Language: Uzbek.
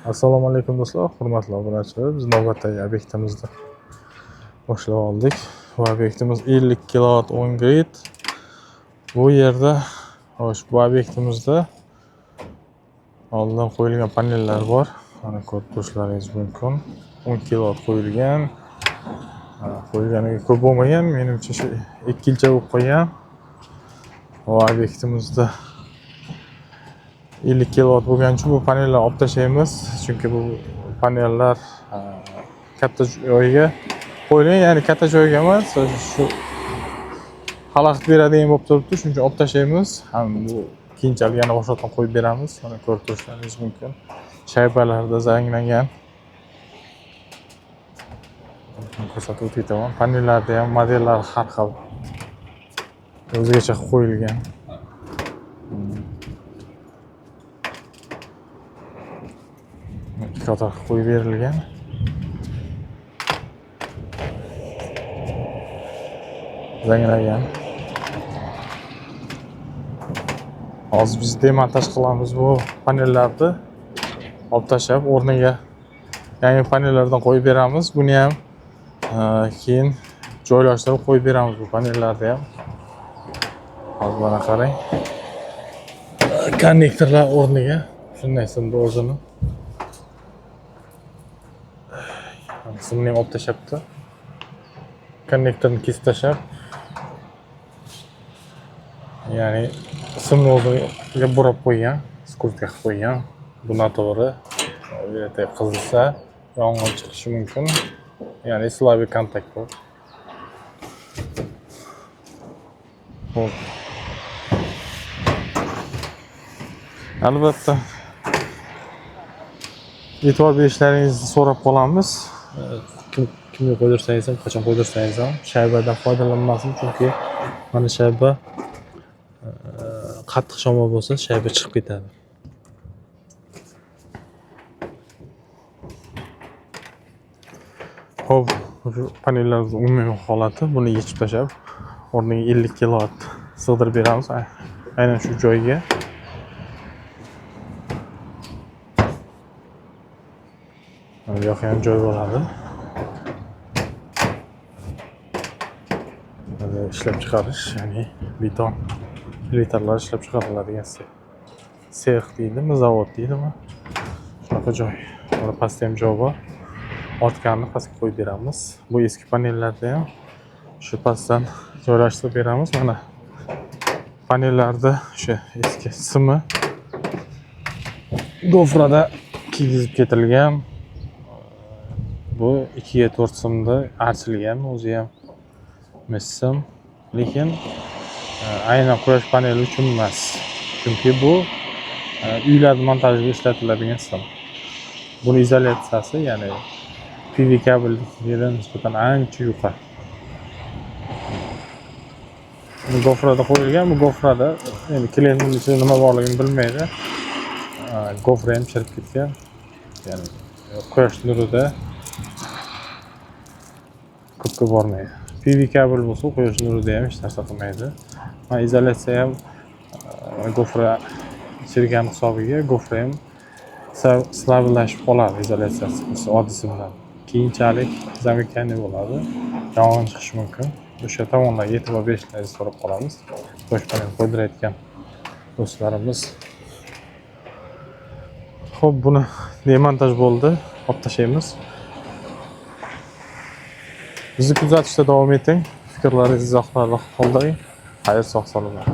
Assalomu alaykum do'stlar, hurmatli obunachilar. Biz navbatdagi obyektimizni boshlab oldik. Bu obyektimiz 50 kW 10 grid. Bu yerda bu obyektimizda oldin qo'yilgan panellar bor. Mana ko'rib turishlaringiz mumkin. 10 kW qo'yilgan. Qo'yilganiga ko'p bo'lmagan, menimcha shu 2 yilcha bo'lib qolgan. Bu obyektimizda 50 kW bo'lgani uchun bu panellar olib tashlaymiz. Chunki bu panellar katta joyga qo'yilgan, ya'ni katta joyga emas, shu xalaqit beradigan bo'lib turibdi. Shuning uchun olib tashlaymiz. Ham bu keyinchalik yana boshqadan qo'yib beramiz. Mana ko'rib turishlaringiz mumkin. Shaybalarda zanglagan. Ko'rsatib o'taman. Panellarda ham modellar har xil. O'zgacha qo'yilgan. Ikki qator qo'yib berilgan. Zanglagan. Hozir biz demontaj qilamiz bu panellarni. Olib tashlab o'rniga yangi panellardan qo'yib beramiz. Buni ham keyin joylashtirib qo'yib beramiz bu panellarni ham. Hozir mana qarang. Konnektorlar o'rniga shunday simni o'zini simni ham olib tashlabdi. Konnektorni kesib tashlab, ya'ni simni o'ziga burab qo'ygan, skrutka qilib qo'ygan. Bu noto'g'ri. Bu yerda qizilsa yong'in chiqishi mumkin. Ya'ni slabый kontakt bor. Albatta e'tibor berishlaringizni so'rab qolamiz. Kimga qo'ydirsangiz ham, qachon qo'ydirsangiz ham shaybadan foydalanmasin, chunki mana shayba qattiq shamol bo'lsa, shayba chiqib ketadi. Xo'p, shu panellarning umumiy holati, buni yechib tashlab, o'rniga 50 kW sig'dirib beramiz. Aynan shu joyga. Bu yoqqa ham joy bo'ladi. Ishlab chiqarish, ya'ni beton filtrlar ishlab chiqariladigan sex deydimi, zavod deydimi? Shunaqa joy. Mana pastda ham joy bor. Ortganni pastga qo'yib beramiz. Bu eski panellarda ham shu pastdan joylashtirib beramiz. Mana panellarda o'sha eski simi gofrada kiygizib ketilgan. Bu 2 ga 4 simda archilgan, o'zi ham sim, lekin aynan quyosh paneli uchun emas. Chunki bu uylar montajiga ishlatiladigan sim. Buni izolyatsiyasi, ya'ni PV kabelga nisbatan ancha yuqori. Bu gofrada qo'yilgan, bu gofrada endi klientning ichida nima borligini bilmaydi. Gofra ham chirib ketgan. Ya'ni quyosh nurida ko'pga bormaydi. PV kabel bo'lsa, quyosh nurida ham hech narsa qilmaydi. Mana izolyatsiya ham gofra chirgan hisobiga gofra ham slablashib qoladi izolyatsiyasi oddiy simdan. Keyinchalik zamikani bo'ladi. Yong'in chiqishi mumkin. O'sha tomonlarga e'tibor berishlaringizni so'rab qolamiz. Quyosh panel qo'ydirayotgan do'stlarimiz. Xo'p, buni demontaj bo'ldi. Olib tashlaymiz. Bizni kuzatishda davom eting. Fikrlaringizni izohlarda qoldiring. Xayr, sog' salomat.